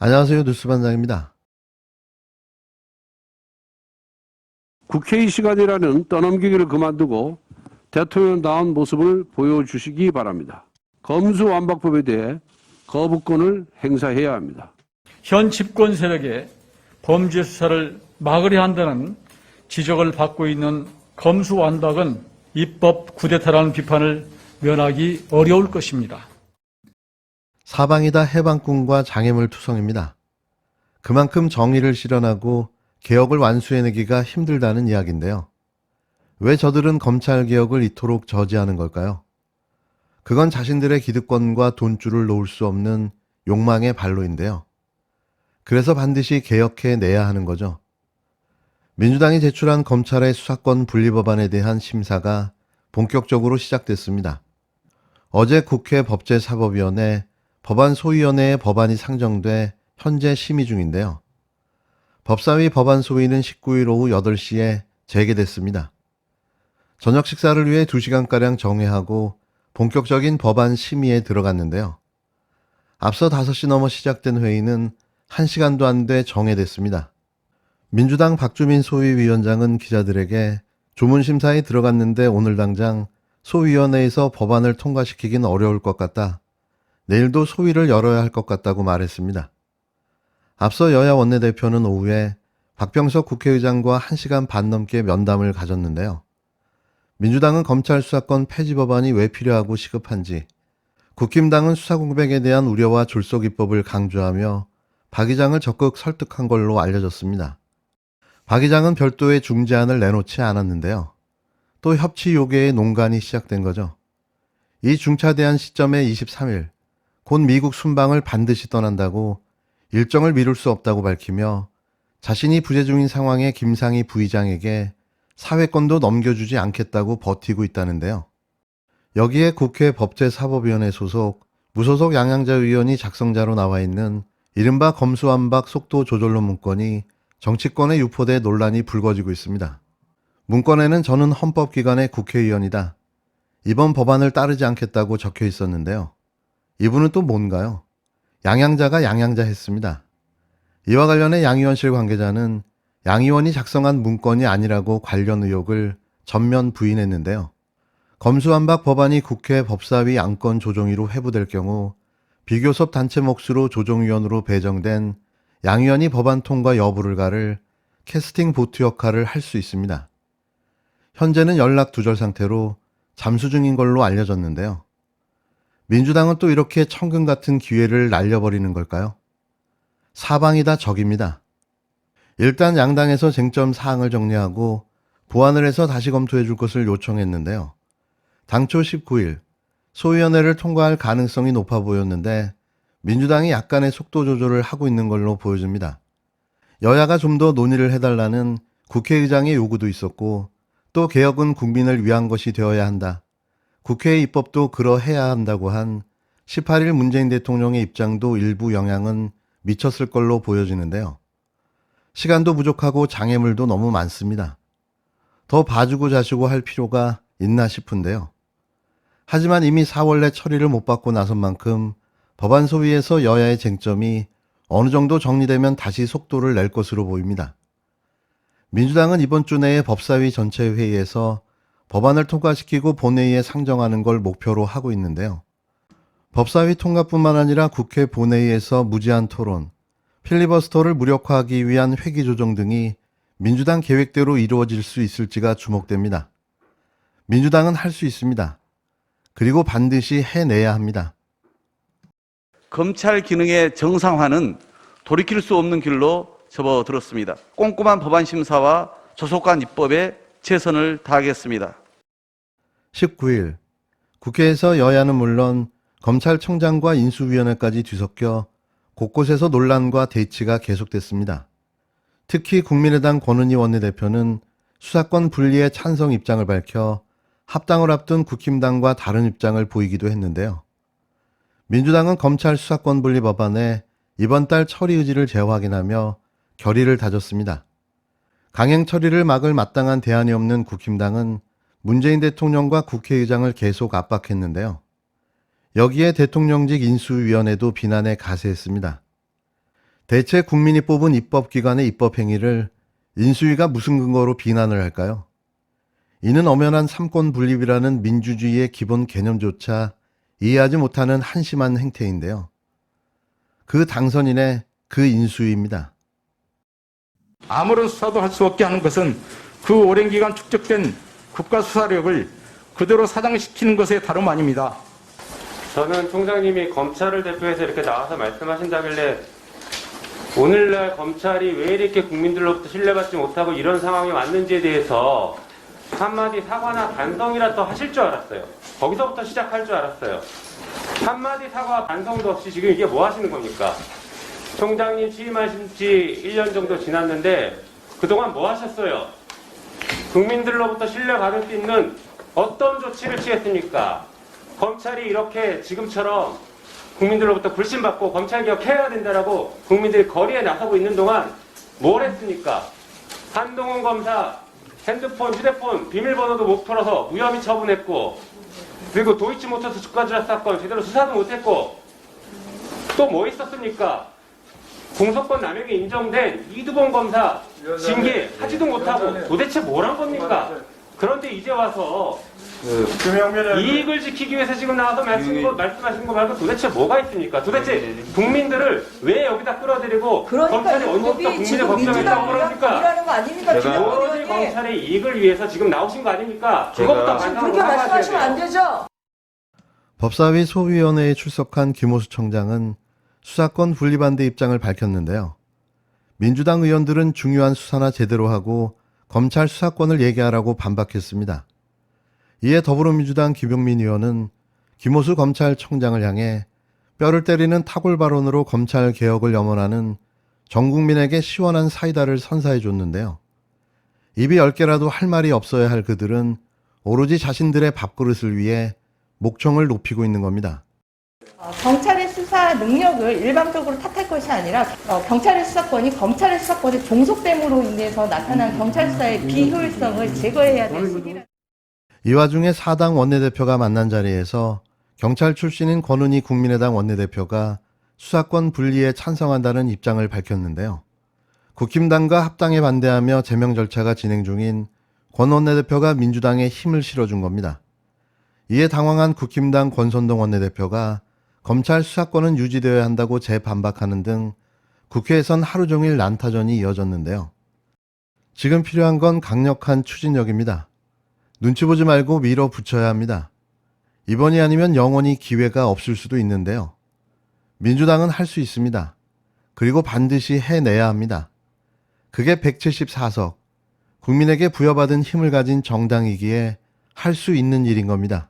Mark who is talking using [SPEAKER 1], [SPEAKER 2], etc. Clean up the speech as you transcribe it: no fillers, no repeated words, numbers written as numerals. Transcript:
[SPEAKER 1] 안녕하세요. 뉴스반장입니다.
[SPEAKER 2] 국회의 시간이라는 떠넘기기를 그만두고 대통령다운 모습을 보여주시기 바랍니다. 검수완박법에 대해 거부권을 행사해야 합니다.
[SPEAKER 3] 현 집권 세력의 범죄 수사를 막으려 한다는 지적을 받고 있는 검수완박은 입법 쿠데타라는 비판을 면하기 어려울 것입니다.
[SPEAKER 1] 사방이 다 해방꾼과 장애물 투성입니다. 그만큼 정의를 실현하고 개혁을 완수해내기가 힘들다는 이야기인데요. 왜 저들은 검찰개혁을 이토록 저지하는 걸까요? 그건 자신들의 기득권과 돈줄을 놓을 수 없는 욕망의 발로인데요. 그래서 반드시 개혁해내야 하는 거죠. 민주당이 제출한 검찰의 수사권 분리법안에 대한 심사가 본격적으로 시작됐습니다. 어제 국회 법제사법위원회 법안소위원회에 법안이 상정돼 현재 심의 중인데요. 법사위 법안소위는 19일 오후 8시에 재개됐습니다. 저녁 식사를 위해 2시간가량 정회하고 본격적인 법안 심의에 들어갔는데요. 앞서 5시 넘어 시작된 회의는 1시간도 안 돼 정회됐습니다. 민주당 박주민 소위위원장은 기자들에게 조문심사에 들어갔는데 오늘 당장 소위원회에서 법안을 통과시키긴 어려울 것 같다. 내일도 소위를 열어야 할 것 같다고 말했습니다. 앞서 여야 원내대표는 오후에 박병석 국회의장과 1시간 반 넘게 면담을 가졌는데요. 민주당은 검찰 수사권 폐지 법안이 왜 필요하고 시급한지, 국힘당은 수사 공백에 대한 우려와 졸속 입법을 강조하며 박 의장을 적극 설득한 걸로 알려졌습니다. 박 의장은 별도의 중재안을 내놓지 않았는데요. 또 협치 요구의 논간이 시작된 거죠. 이 중차대한 시점에 23일, 곧 미국 순방을 반드시 떠난다고 일정을 미룰 수 없다고 밝히며 자신이 부재 중인 상황에 김상희 부의장에게 사회권도 넘겨주지 않겠다고 버티고 있다는데요. 여기에 국회 법제사법위원회 소속 무소속 양양자 의원이 작성자로 나와 있는 이른바 검수완박 속도 조절론 문건이 정치권에 유포돼 논란이 불거지고 있습니다. 문건에는 저는 헌법기관의 국회의원이다. 이번 법안을 따르지 않겠다고 적혀 있었는데요. 이분은 또 뭔가요? 양양자가 양양자 했습니다. 이와 관련해 양 의원실 관계자는 양 의원이 작성한 문건이 아니라고 관련 의혹을 전면 부인했는데요. 검수완박 법안이 국회 법사위 안건 조정위로 회부될 경우 비교섭 단체 몫으로 조정위원으로 배정된 양 의원이 법안 통과 여부를 가를 캐스팅 보트 역할을 할 수 있습니다. 현재는 연락 두절 상태로 잠수 중인 걸로 알려졌는데요. 민주당은 또 이렇게 천금 같은 기회를 날려버리는 걸까요? 사방이 다 적입니다. 일단 양당에서 쟁점 사항을 정리하고 보완을 해서 다시 검토해 줄 것을 요청했는데요. 당초 19일 소위원회를 통과할 가능성이 높아 보였는데 민주당이 약간의 속도 조절을 하고 있는 걸로 보여집니다. 여야가 좀 더 논의를 해달라는 국회의장의 요구도 있었고 또 개혁은 국민을 위한 것이 되어야 한다. 국회의 입법도 그러해야 한다고 한 18일 문재인 대통령의 입장도 일부 영향은 미쳤을 걸로 보여지는데요. 시간도 부족하고 장애물도 너무 많습니다. 더 봐주고 자시고 할 필요가 있나 싶은데요. 하지만 이미 4월 내 처리를 못 받고 나선 만큼 법안 소위에서 여야의 쟁점이 어느 정도 정리되면 다시 속도를 낼 것으로 보입니다. 민주당은 이번 주 내에 법사위 전체 회의에서 법안을 통과시키고 본회의에 상정하는 걸 목표로 하고 있는데요. 법사위 통과뿐만 아니라 국회 본회의에서 무제한 토론, 필리버스터를 무력화하기 위한 회기 조정 등이 민주당 계획대로 이루어질 수 있을지가 주목됩니다. 민주당은 할 수 있습니다. 그리고 반드시 해내야 합니다.
[SPEAKER 4] 검찰 기능의 정상화는 돌이킬 수 없는 길로 접어들었습니다. 꼼꼼한 법안 심사와 조속한 입법에 최선을 다하겠습니다.
[SPEAKER 1] 19일 국회에서 여야는 물론 검찰청장과 인수위원회까지 뒤섞여 곳곳에서 논란과 대치가 계속됐습니다. 특히 국민의당 권은희 원내대표는 수사권 분리에 찬성 입장을 밝혀 합당을 앞둔 국힘당과 다른 입장을 보이기도 했는데요. 민주당은 검찰 수사권 분리 법안에 이번 달 처리 의지를 재확인하며 결의를 다졌습니다. 강행 처리를 막을 마땅한 대안이 없는 국힘당은 문재인 대통령과 국회의장을 계속 압박했는데요. 여기에 대통령직 인수위원회도 비난에 가세했습니다. 대체 국민이 뽑은 입법기관의 입법행위를 인수위가 무슨 근거로 비난을 할까요? 이는 엄연한 삼권 분립이라는 민주주의의 기본 개념조차 이해하지 못하는 한심한 행태인데요. 그 당선인의 그 인수위입니다.
[SPEAKER 5] 아무런 수사도 할 수 없게 하는 것은 그 오랜 기간 축적된 국가 수사력을 그대로 사장시키는 것에 다름 아닙니다.
[SPEAKER 6] 저는 총장님이 검찰을 대표해서 이렇게 나와서 말씀하신다길래 오늘날 검찰이 왜 이렇게 국민들로부터 신뢰받지 못하고 이런 상황이 왔는지에 대해서 한마디 사과나 반성이라도 하실 줄 알았어요. 거기서부터 시작할 줄 알았어요. 한마디 사과와 반성도 없이 지금 이게 뭐 하시는 겁니까? 총장님 취임하신 지 1년 정도 지났는데 그동안 뭐 하셨어요? 국민들로부터 신뢰받을 수 있는 어떤 조치를 취했습니까? 검찰이 이렇게 지금처럼 국민들로부터 불신받고 검찰개혁해야 된다라고 국민들이 거리에 나서고 있는 동안 뭘 했습니까? 한동훈 검사 핸드폰, 휴대폰 비밀번호도 못 풀어서 무혐의 처분했고, 그리고 도이치모터스 주가 조작 사건 제대로 수사도 못했고, 또 뭐 있었습니까? 공소권 남용이 인정된 이두봉 검사 징계 하지도 못하고 도대체 뭘 한 겁니까? 그런데 이제 와서 이익을 지키기 위해서 지금 나와서 말씀하신 거 말고 도대체 뭐가 있습니까? 도대체 국민들을 왜 여기다 끌어들이고 검찰이 언제부터 국민의 걱정했다고 그럽니까?
[SPEAKER 7] 일하는 거 아닙니까?
[SPEAKER 6] 오로지 검찰의 이익을 위해서 지금 나오신 거 아닙니까? 그것부터 반성하고
[SPEAKER 7] 그렇게 말씀하시면
[SPEAKER 6] 사과하셔야
[SPEAKER 7] 안
[SPEAKER 6] 돼요.
[SPEAKER 7] 되죠.
[SPEAKER 1] 법사위 소위원회에 출석한 김호수 청장은 수사권 분리반대 입장을 밝혔는데요. 민주당 의원들은 중요한 수사나 제대로 하고 검찰 수사권을 얘기하라고 반박했습니다. 이에 더불어민주당 김용민 의원은 김호수 검찰청장을 향해 뼈를 때리는 타골 발언으로 검찰 개혁을 염원하는 전 국민에게 시원한 사이다를 선사해 줬는데요. 입이 10개라도 할 말이 없어야 할 그들은 오로지 자신들의 밥그릇을 위해 목청을 높이고 있는 겁니다.
[SPEAKER 8] 경찰의 수사 능력을 일방적으로 탓할 것이 아니라 경찰의 수사권이 검찰의 수사권의 종속됨으로 인해서 나타난 경찰 수사의 비효율성을 제거해야 될 시기라.
[SPEAKER 1] 이 와중에 사당 원내대표가 만난 자리에서 경찰 출신인 권은희 국민의당 원내대표가 수사권 분리에 찬성한다는 입장을 밝혔는데요. 국힘당과 합당에 반대하며 제명 절차가 진행 중인 권 원내대표가 민주당에 힘을 실어준 겁니다. 이에 당황한 국힘당 권선동 원내대표가 검찰 수사권은 유지되어야 한다고 재반박하는 등 국회에선 하루 종일 난타전이 이어졌는데요. 지금 필요한 건 강력한 추진력입니다. 눈치 보지 말고 밀어붙여야 합니다. 이번이 아니면 영원히 기회가 없을 수도 있는데요. 민주당은 할 수 있습니다. 그리고 반드시 해내야 합니다. 그게 174석, 국민에게 부여받은 힘을 가진 정당이기에 할 수 있는 일인 겁니다.